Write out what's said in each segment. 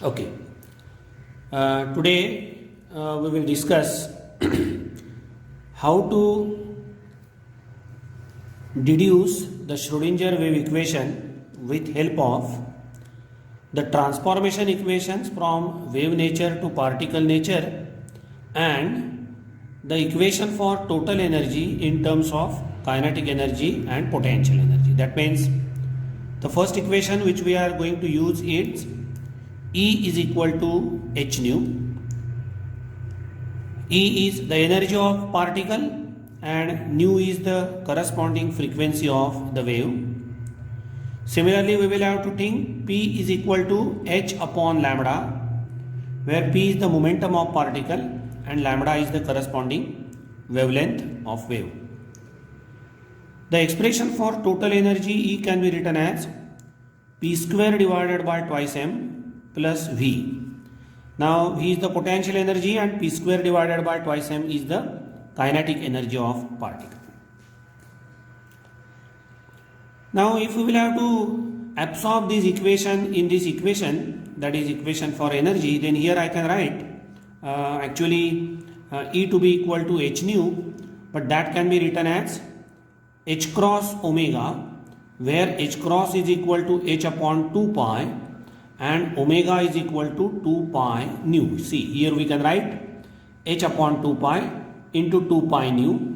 Okay. Today we will discuss how to deduce the Schrodinger wave equation with help of the transformation equations from wave nature to particle nature and the equation for total energy in terms of kinetic energy and potential energy. That means the first equation which we are going to use is E is equal to h nu. E is the energy of particle and nu is the corresponding frequency of the wave. Similarly, we will have to think P is equal to h upon lambda, where P is the momentum of particle and lambda is the corresponding wavelength of wave. The expression for total energy E can be written as P square divided by twice m plus V. Now V is the potential energy and P square divided by twice m is the kinetic energy of particle. Now if we will have to absorb this equation in this equation, that is equation for energy, then here I can write E to be equal to h nu, but that can be written as h cross omega, where h cross is equal to h upon 2 pi and omega is equal to 2 pi nu. See, here we can write h upon 2 pi into 2 pi nu.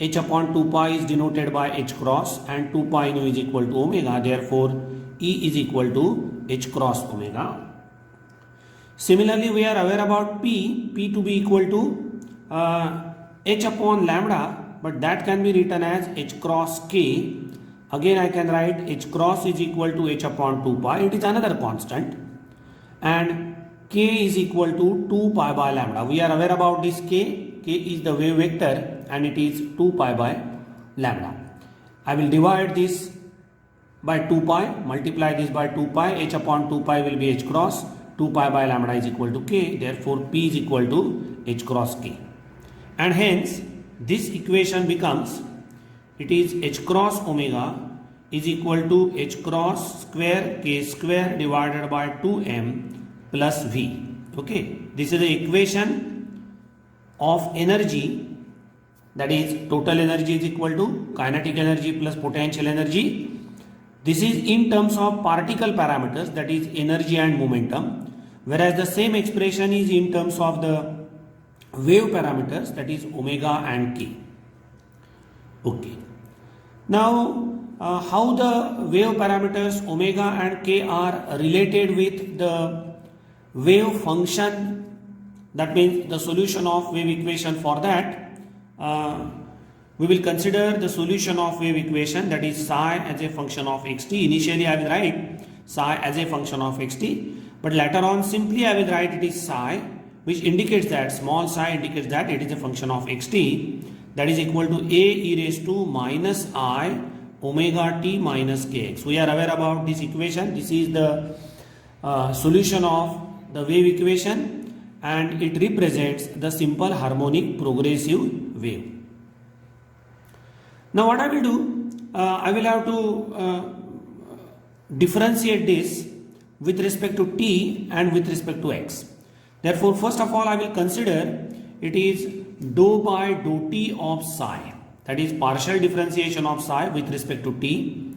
H upon 2 pi is denoted by h cross and 2 pi nu is equal to omega. Therefore, E is equal to h cross omega. Similarly, we are aware about P to be equal to h upon lambda, but that can be written as h cross k. Again I can write h cross is equal to h upon 2 pi. It is another constant. And k is equal to 2 pi by lambda. We are aware about this k. K is the wave vector and it is 2 pi by lambda. I will divide this by 2 pi, multiply this by 2 pi. H upon 2 pi will be h cross. 2 pi by lambda is equal to k. Therefore, P is equal to h cross k. And hence, this equation becomes, it is h cross omega is equal to h cross square k square divided by 2m plus v. Okay, this is the equation of energy, that is total energy is equal to kinetic energy plus potential energy. This is in terms of particle parameters, that is energy and momentum, whereas the same expression is in terms of the wave parameters, that is omega and k. Okay. Now, how the wave parameters omega and k are related with the wave function, that means the solution of wave equation. For that, we will consider the solution of wave equation, that is psi as a function of xt. Initially, I will write psi as a function of xt, but later on simply I will write it is psi, which indicates that small psi indicates that it is a function of xt, that is equal to a e raised to minus I omega t minus kx. We are aware about this equation. This is the solution of the wave equation and it represents the simple harmonic progressive wave. Now what I will do, I will have to differentiate this with respect to t and with respect to x. Therefore, first of all, I will consider it is dou by dou t of psi, that is partial differentiation of psi with respect to t.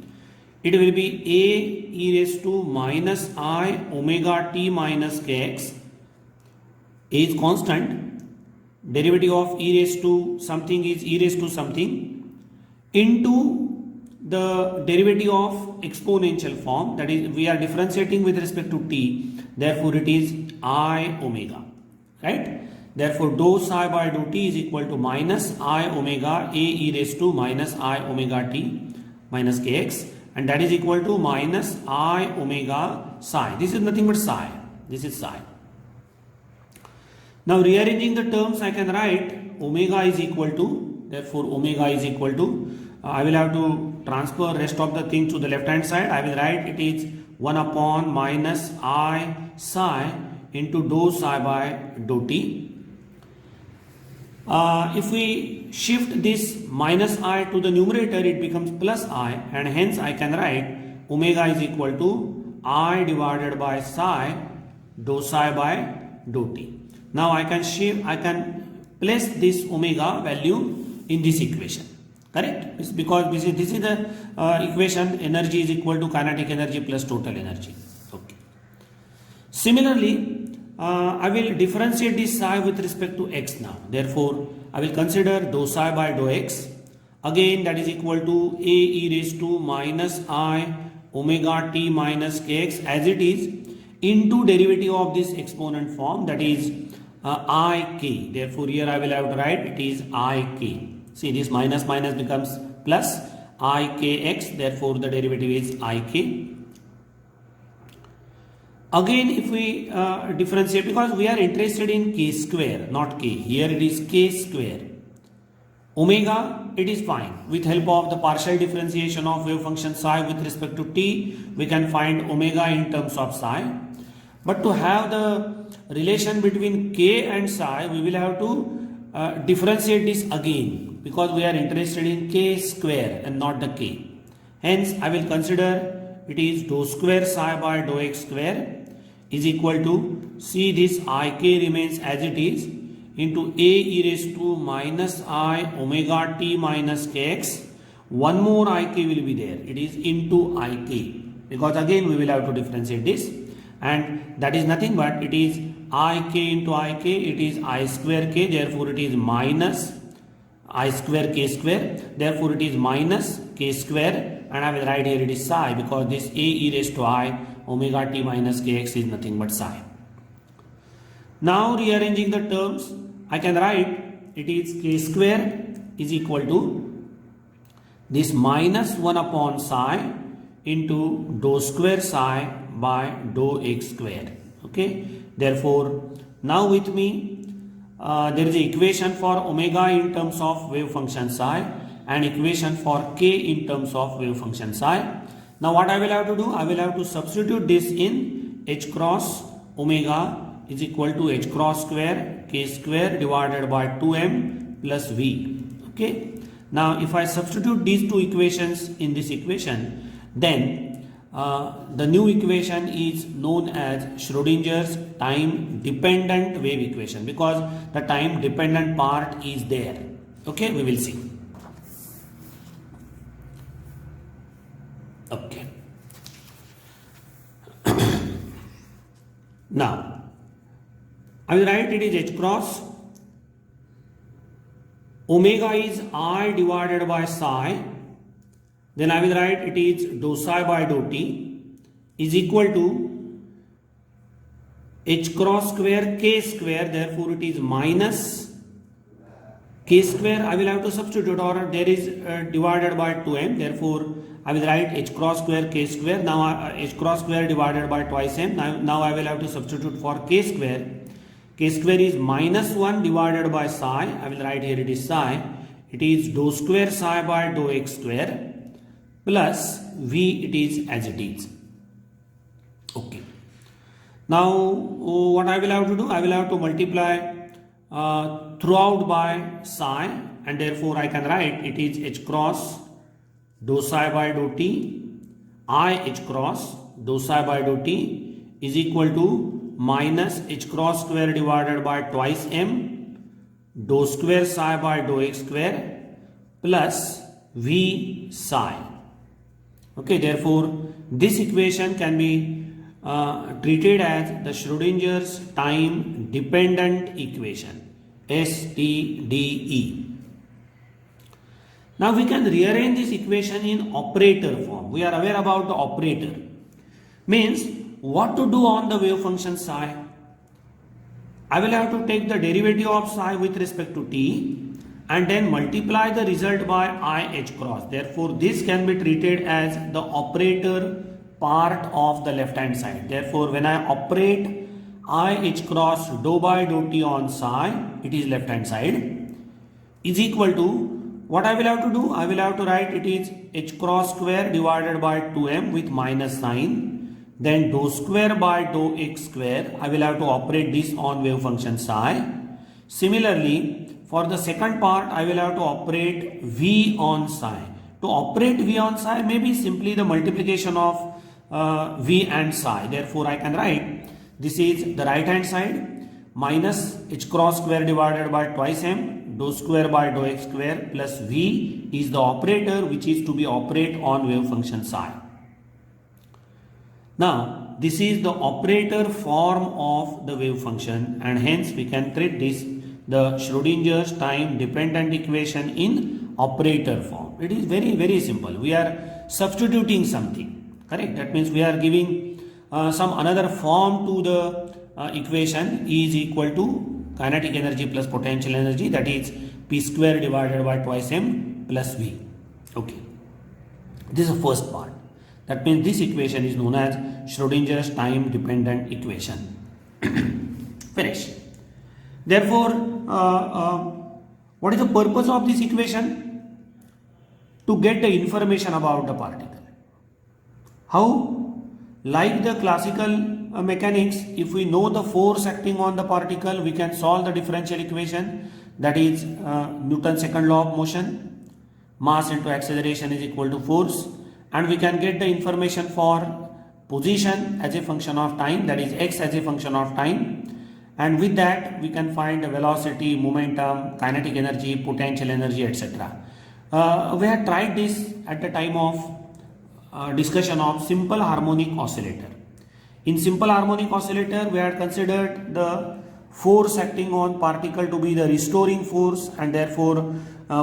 It will be a e raised to minus I omega t minus kx. A is constant, derivative of e raised to something is e raised to something, into the derivative of exponential form, that is we are differentiating with respect to t, therefore it is I omega, right? Therefore, dou psi by dou t is equal to minus I omega a e raised to minus I omega t minus kx, and that is equal to minus I omega psi. This is nothing but psi. This is psi. Now rearranging the terms, I can write omega is equal to, therefore omega is equal to, I will have to transfer rest of the thing to the left hand side. I will write it is 1 upon minus I psi into dou psi by dou t. If we shift this minus I to the numerator, it becomes plus I, and hence I can write omega is equal to I divided by psi dou psi by dou t. Now I can place this omega value in this equation. Correct? It's because this is the equation, energy is equal to kinetic energy plus total energy. Okay. Similarly, I will differentiate this psi with respect to x now. Therefore, I will consider dou psi by dou x. Again, that is equal to a e raised to minus I omega t minus kx as it is into derivative of this exponent form, that is ik. Therefore, here I will have to write it is ik. See, this minus minus becomes plus ikx. Therefore, the derivative is ik. Again, if we differentiate, because we are interested in k square, not k. Here it is k square. Omega, it is fine. With help of the partial differentiation of wave function psi with respect to t, we can find omega in terms of psi. But to have the relation between k and psi, we will have to differentiate this again, because we are interested in k square and not the k. Hence, I will consider it is dou square psi by dou x square is equal to, see this ik remains as it is, into a e raised to minus I omega t minus kx. One more ik will be there. It is into ik, because again we will have to differentiate this, and that is nothing but it is ik into ik. It is I square k. Therefore, it is minus I square k square. Therefore, it is minus k square, and I will write here it is psi, because this a e raised to I omega t minus kx is nothing but psi. Now, rearranging the terms, I can write it is k square is equal to this minus 1 upon psi into dou square psi by dou x square. Okay. Therefore, now with me there is an equation for omega in terms of wave function psi and equation for k in terms of wave function psi. Now what I will have to do? I will have to substitute this in h cross omega is equal to h cross square k square divided by 2m plus v. Okay. Now if I substitute these two equations in this equation, then the new equation is known as Schrodinger's time dependent wave equation, because the time dependent part is there. Okay, we will see. Okay. Now I will write it is h cross omega is I divided by psi. Then I will write it is dou psi by dou t is equal to h cross square k square. Therefore, it is minus k square. I will have to substitute, or there is divided by 2m. Therefore, I will write h cross square k square. Now h cross square divided by twice m. Now I will have to substitute for k square. K square is minus 1 divided by psi. I will write here it is psi. It is dou square psi by dou x square plus v, it is as it is. Okay. Now what I will have to do? I will have to multiply throughout by psi, and therefore I can write it is h cross dou psi by dou t I h cross dou psi by dou t is equal to minus h cross square divided by twice m dou square psi by dou x square plus v psi. Okay, therefore this equation can be treated as the Schrodinger's time dependent equation, STDE. Now we can rearrange this equation in operator form. We are aware about the operator. Means what to do on the wave function psi? I will have to take the derivative of psi with respect to t and then multiply the result by I h cross. Therefore, this can be treated as the operator part of the left hand side. Therefore, when I operate I h cross dou by dou t on psi, it is left hand side, is equal to, what I will have to do? I will have to write it is h cross square divided by 2m with minus sign, then dou square by dou x square. I will have to operate this on wave function psi. Similarly, for the second part, I will have to operate v on psi. To operate v on psi may be simply the multiplication of v and psi. Therefore, I can write This is the right hand side, minus h cross square divided by twice m, dou square by dou x square, plus v is the operator which is to be operate on wave function psi. Now, this is the operator form of the wave function, and hence we can treat this the Schrodinger's time dependent equation in operator form. It is very simple. We are substituting something, correct? That means we are giving some another form to the equation. E is equal to kinetic energy plus potential energy, that is p square divided by twice m plus v. Okay, this is the first part. That means this equation is known as Schrodinger's time dependent equation. Finish. Therefore, what is the purpose of this equation? To get the information about the particle. How? Like the classical mechanics, if we know the force acting on the particle, we can solve the differential equation, that is Newton's second law of motion. Mass into acceleration is equal to force, and we can get the information for position as a function of time, that is x as a function of time, and with that we can find the velocity, momentum, kinetic energy, potential energy, etc. We had tried this at the time of discussion of simple harmonic oscillator. In simple harmonic oscillator, we had considered the force acting on particle to be the restoring force, and therefore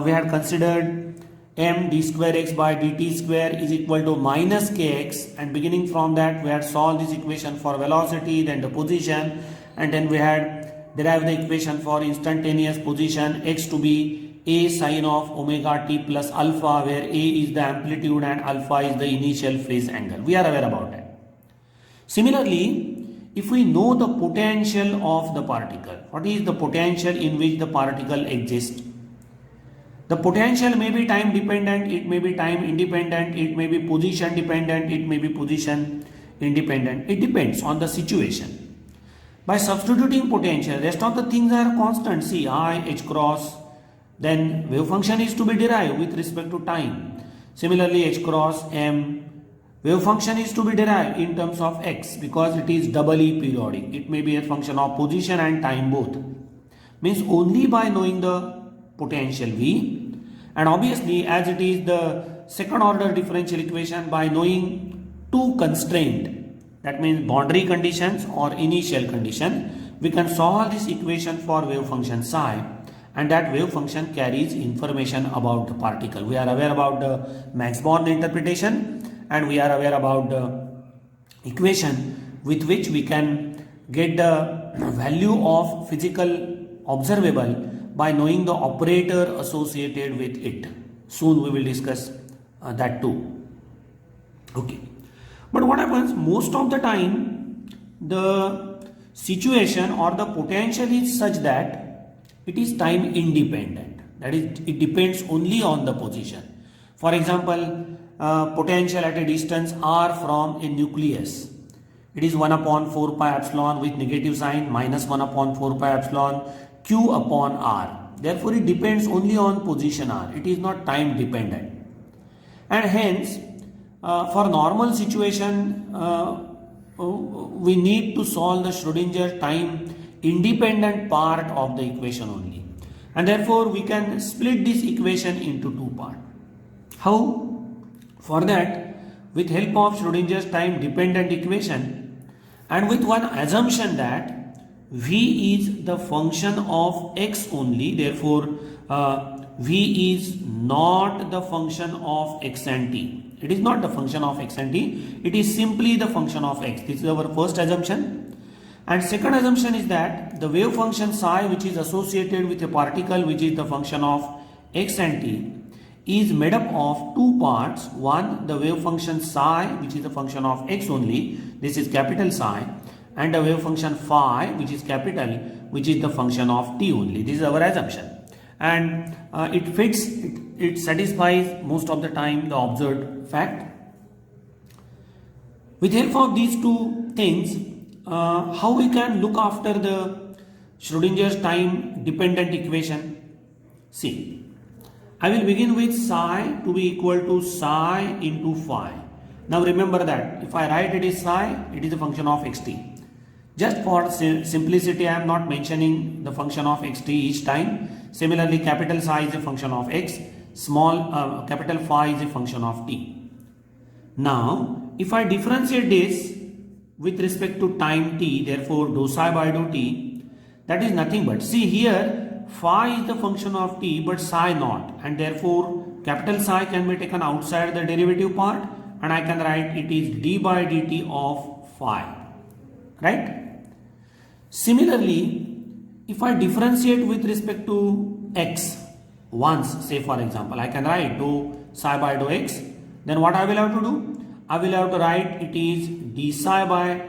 we had considered m d square x by dt square is equal to minus kx, and beginning from that we had solved this equation for velocity, then the position, and then we had derived the equation for instantaneous position, x to be a sine of omega t plus alpha, where a is the amplitude and alpha is the initial phase angle. We are aware about that. Similarly, if we know the potential of the particle, what is the potential in which the particle exists? The potential may be time dependent, it may be time independent, it may be position dependent, it may be position independent. It depends on the situation. By substituting potential, rest of the things are constant. See, I, h cross, then wave function is to be derived with respect to time. Similarly, h cross m, wave function is to be derived in terms of x, because it is doubly periodic. It may be a function of position and time both. Means only by knowing the potential V, and obviously as it is the second order differential equation, by knowing two constraint, that means boundary conditions or initial condition, we can solve this equation for wave function psi, and that wave function carries information about the particle. We are aware about the Max-Born interpretation, and we are aware about the equation with which we can get the value of physical observable by knowing the operator associated with it. Soon we will discuss that too. Okay. But what happens most of the time, the situation or the potential is such that it is time independent. That is, it depends only on the position. For example, potential at a distance r from a nucleus. It is 1 upon 4 pi epsilon with negative sign, minus 1 upon 4 pi epsilon q upon r. Therefore, it depends only on position r. It is not time dependent. And hence, for normal situation, we need to solve the Schrodinger time independent part of the equation only. And therefore, we can split this equation into two parts. How? For that, with help of Schrodinger's time dependent equation, and with one assumption that V is the function of x only, therefore V is not the function of x and t. It is not the function of x and t, it is simply the function of x. This is our first assumption. And second assumption is that the wave function psi, which is associated with a particle which is the function of x and t, is made up of two parts. One, the wave function psi, which is the function of x only, this is capital psi, and the wave function phi, which is capital, which is the function of t only. This is our assumption, and it fits, it satisfies most of the time the observed fact. With help of these two things, how we can look after the Schrodinger's time dependent equation? See, I will begin with psi to be equal to psi into phi. Now remember that if I write it is psi, it is a function of xt. Just for simplicity, I am not mentioning the function of xt each time. Similarly, capital psi is a function of x, small capital phi is a function of t. Now, if I differentiate this with respect to time t, therefore dou psi by dou t, that is nothing but, see here, phi is the function of t but psi not, and therefore capital psi can be taken outside the derivative part, and I can write it is d by dt of phi, right? Similarly, if I differentiate with respect to x once, say for example, I can write dou psi by dou x, then what I will have to do? I will have to write it is d psi by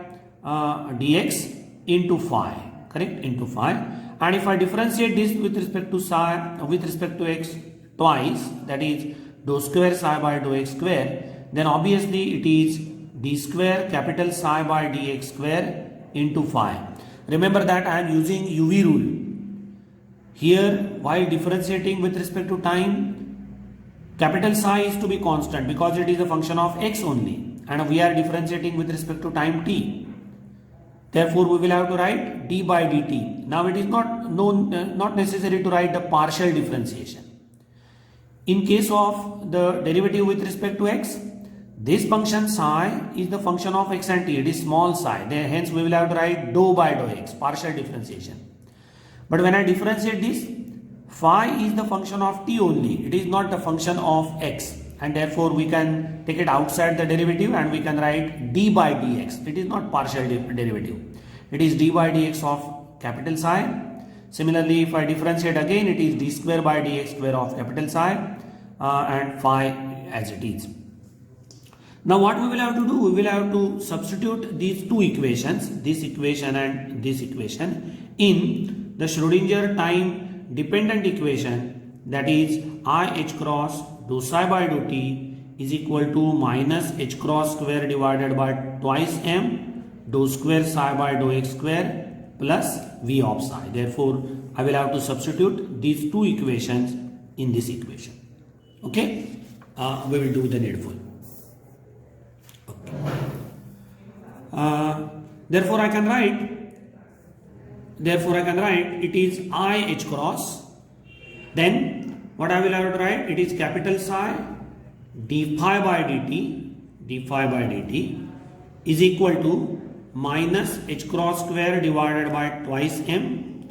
dx into phi, correct? Into phi. And if I differentiate this with respect to psi, with respect to x twice, that is dou square psi by dou x square, then obviously it is d square capital psi by dx square into phi. Remember that I am using UV rule. Here, while differentiating with respect to time, capital psi is to be constant because it is a function of x only, and we are differentiating with respect to time t. Therefore, we will have to write d by dt. Now, it is not necessary to write the partial differentiation. In case of the derivative with respect to x, this function psi is the function of x and t. It is small psi. Hence, we will have to write dou by dou x, partial differentiation. But when I differentiate this, phi is the function of t only. It is not the function of x. And therefore, we can take it outside the derivative and we can write d by dx. It is not partial derivative. It is d by dx of capital psi. Similarly, if I differentiate again, it is d square by dx square of capital psi and phi as it is. Now what we will have to do? We will have to substitute these two equations, this equation and this equation, in the Schrodinger time dependent equation, that is I h cross dou psi by dou t is equal to minus h cross square divided by twice m dou square psi by dou x square plus v of psi. Therefore, I will have to substitute these two equations in this equation. Okay, we will do the needful. Therefore I can write it is I h cross, then what I will have to write, it is capital psi d phi by dt is equal to minus h cross square divided by twice m.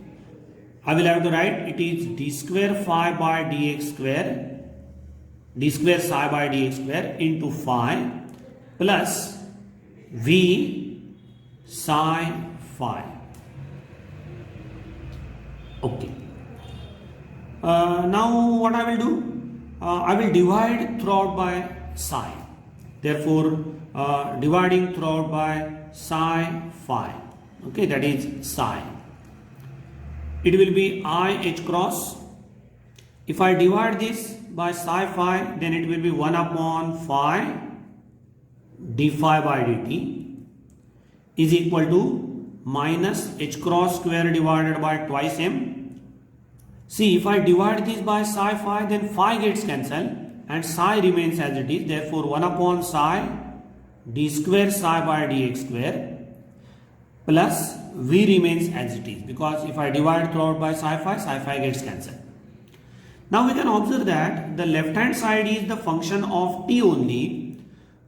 I will have to write it is d square phi by dx square, d square psi by dx square into phi plus v psi phi. Okay. Now what I will do? I will divide throughout by psi. Therefore, dividing throughout by psi phi. Okay, that is psi. It will be I h cross. If I divide this by psi phi, then it will be 1 upon phi d phi by dt is equal to minus h cross square divided by twice m. See, if I divide this by psi phi, then phi gets cancelled and psi remains as it is. Therefore, 1 upon psi d square psi by dx square plus v remains as it is, because if I divide throughout by psi phi gets cancelled. Now we can observe that the left hand side is the function of t only,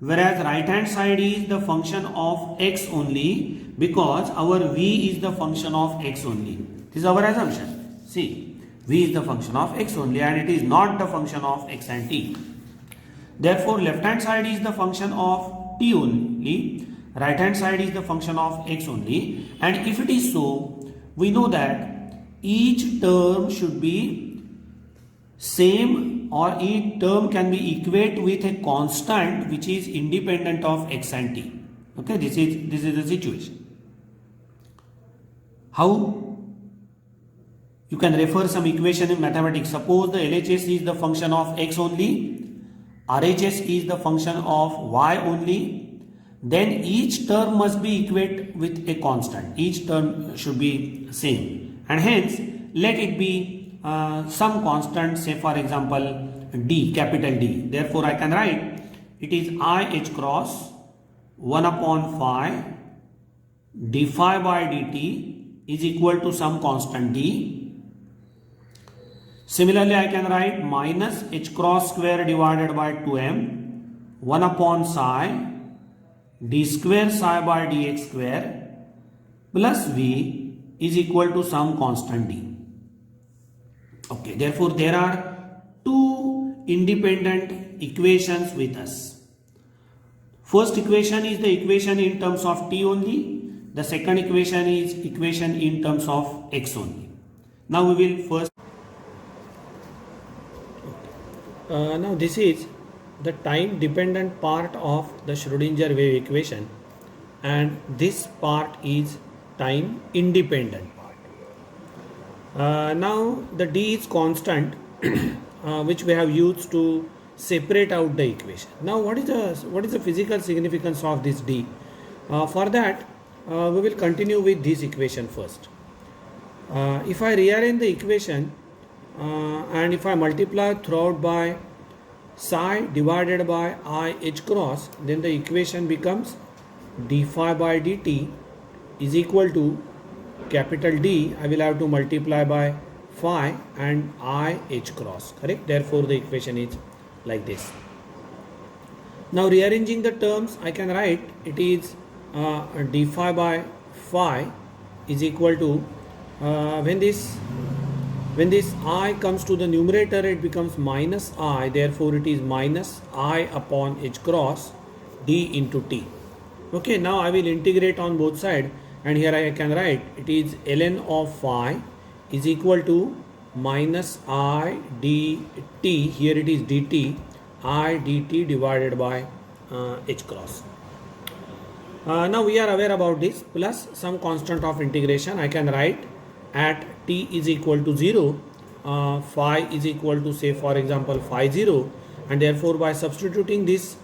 whereas right hand side is the function of x only, because our v is the function of x only. This is our assumption. See, v is the function of x only and it is not the function of x and t. Therefore, left hand side is the function of t only, right hand side is the function of x only, and if it is so, we know that each term should be same, or each term can be equate with a constant which is independent of x and t. Okay, this is the situation. How? You can refer some equation in mathematics. Suppose the LHS is the function of x only, RHS is the function of y only, then each term must be equate with a constant. Each term should be same, and hence let it be some constant, say for example d, capital D. Therefore, I can write it is I h cross 1 upon phi d phi by dt is equal to some constant d. Similarly, I can write minus h cross square divided by 2m 1 upon psi d square psi by dx square plus v is equal to some constant d. Okay, therefore there are two independent equations with us. First equation is the equation in terms of t only. The second equation is equation in terms of x only. Now we will first. Now this is the time dependent part of the Schrodinger wave equation, and this part is time independent part. Now the d is constant which we have used to separate out the equation. Now what is the physical significance of this d? For that we will continue with this equation first. If I rearrange the equation and if I multiply throughout by psi divided by I h cross, then the equation becomes d phi by dt is equal to capital D. I will have to multiply by phi and I h cross, correct? Therefore the equation is like this. Now rearranging the terms, I can write it is d phi by phi is equal to when this I comes to the numerator, it becomes minus I, therefore it is minus I upon h cross d into t. Okay, now I will integrate on both sides, and here I can write it is ln of phi is equal to minus I dt, here it is dt, I dt divided by h cross. Now we are aware about this, plus some constant of integration. I can write at t is equal to 0, phi is equal to, say for example, phi 0, and therefore by substituting this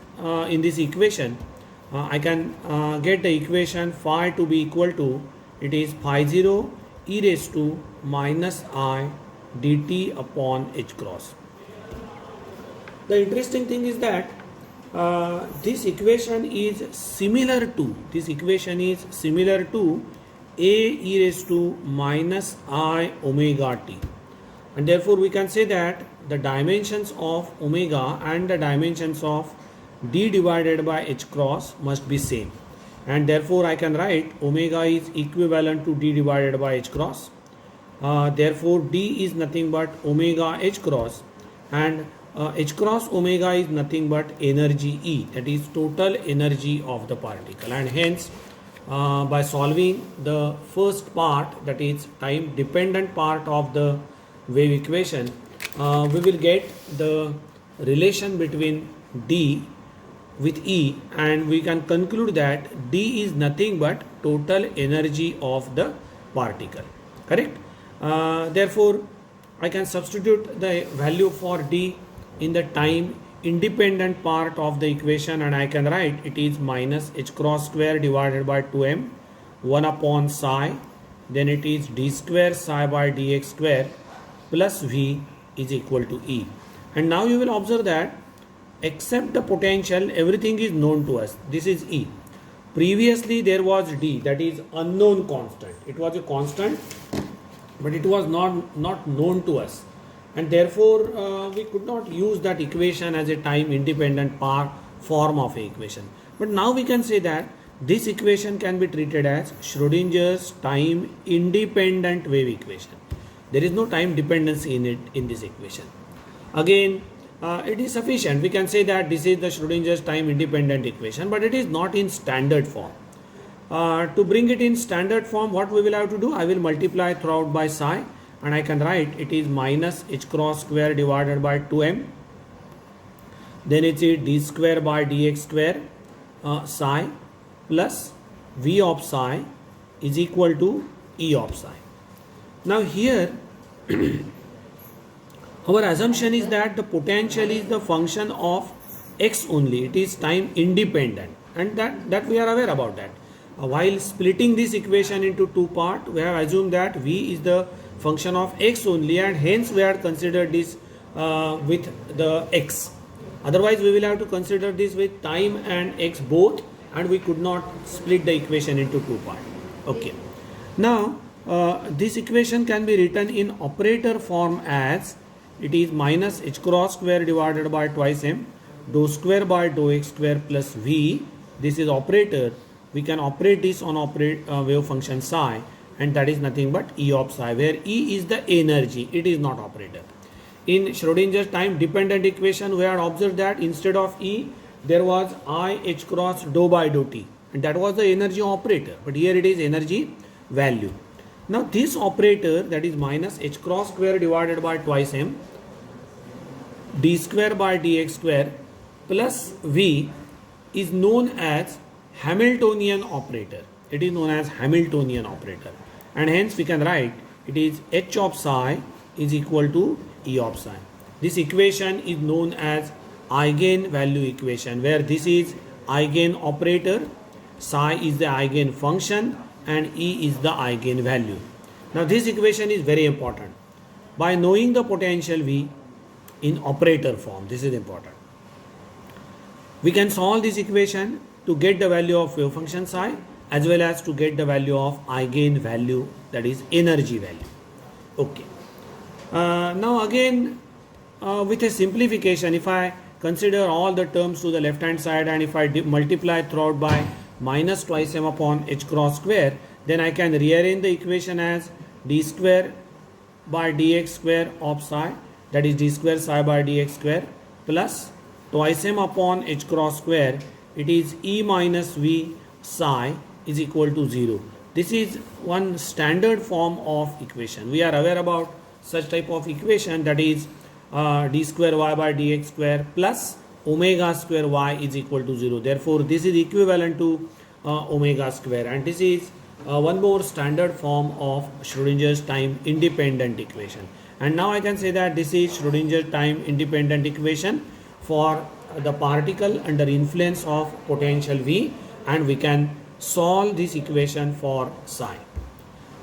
in this equation, I can get the equation phi to be equal to, it is phi 0 e raised to minus I dt upon h cross. The interesting thing is that this equation is similar to a e raised to minus I omega t, and therefore we can say that the dimensions of omega and the dimensions of d divided by h cross must be same, and therefore I can write omega is equivalent to d divided by h cross. Therefore d is nothing but omega h cross, and h cross omega is nothing but energy E, that is total energy of the particle, and hence by solving the first part, that is time dependent part of the wave equation, we will get the relation between D with E, and we can conclude that D is nothing but total energy of the particle, correct? Therefore I can substitute the value for D in the time independent part of the equation, and I can write it is minus h cross square divided by 2m 1 upon psi, then it is d square psi by dx square plus v is equal to E. And now you will observe that except the potential, everything is known to us. This is E. Previously there was D, that is unknown constant. It was a constant, but it was not known to us, and therefore we could not use that equation as a time independent form of an equation. But now we can say that this equation can be treated as Schrodinger's time independent wave equation. There is no time dependency in it, in this equation. Again, it is sufficient. We can say that this is the Schrodinger's time independent equation, but it is not in standard form. To bring it in standard form, what we will have to do? I will multiply throughout by psi, and I can write it is minus h cross square divided by 2m, then it is d square by dx square psi plus v of psi is equal to E of psi. Now here our assumption is that the potential is the function of x only, it is time independent, and that we are aware about that. While splitting this equation into two parts, we have assumed that v is the function of x only, and hence we had considered this with the x. Otherwise we will have to consider this with time and x both, and we could not split the equation into two parts. Okay. Now this equation can be written in operator form as it is minus h cross square divided by twice m dou square by dou x square plus v. This is operator. We can operate this on wave function psi, and that is nothing but E of psi, where E is the energy, it is not operator. In Schrodinger's time dependent equation, we had observed that instead of E there was I h cross dou by dou t, and that was the energy operator, but here it is energy value. Now this operator, that is minus h cross square divided by twice m d square by dx square plus v, is known as Hamiltonian operator. It is known as Hamiltonian operator, and hence we can write it is h of psi is equal to E of psi. This equation is known as eigenvalue equation, where this is eigen operator, psi is the eigen function, and E is the eigenvalue. Now this equation is very important. By knowing the potential V in operator form, this is important, we can solve this equation to get the value of wave function psi as well as to get the value of eigenvalue, that is energy value. Okay. Now again with a simplification, if I consider all the terms to the left hand side and if I multiply throughout by minus twice m upon h cross square, then I can rearrange the equation as d square by dx square of psi, that is d square psi by dx square, plus twice m upon h cross square, it is E minus v psi is equal to 0. This is one standard form of equation. We are aware about such type of equation, that is d square y by dx square plus omega square y is equal to 0. Therefore this is equivalent to omega square, and this is one more standard form of Schrodinger's time independent equation. And now I can say that this is Schrodinger's time independent equation for the particle under influence of potential V, and we can solve this equation for psi.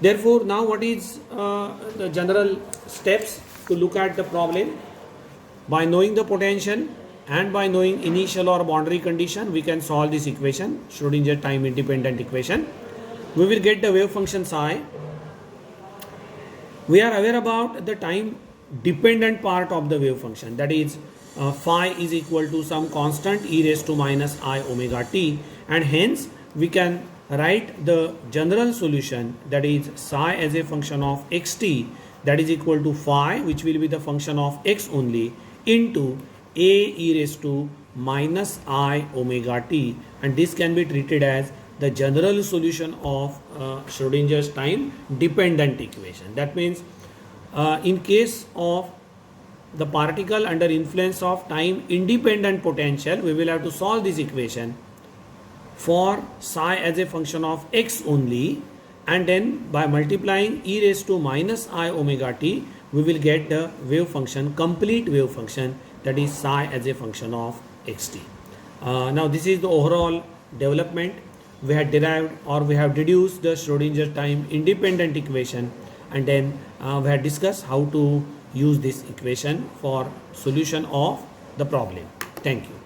Therefore now what is the general steps to look at the problem? By knowing the potential and by knowing initial or boundary condition, we can solve this equation, Schrodinger time independent equation. We will get the wave function psi. We are aware about the time dependent part of the wave function, that is phi is equal to some constant e raised to minus I omega t, and hence we can write the general solution, that is psi as a function of xt, that is equal to phi, which will be the function of x only, into a e raised to minus I omega t, and this can be treated as the general solution of Schrodinger's time dependent equation. That means in case of the particle under influence of time independent potential, we will have to solve this equation for psi as a function of x only, and then by multiplying e raised to minus I omega t, we will get the wave function, complete wave function, that is psi as a function of xt. Now this is the overall development. We had derived or we have deduced the Schrodinger time independent equation, and then we had discussed how to use this equation for solution of the problem. Thank you.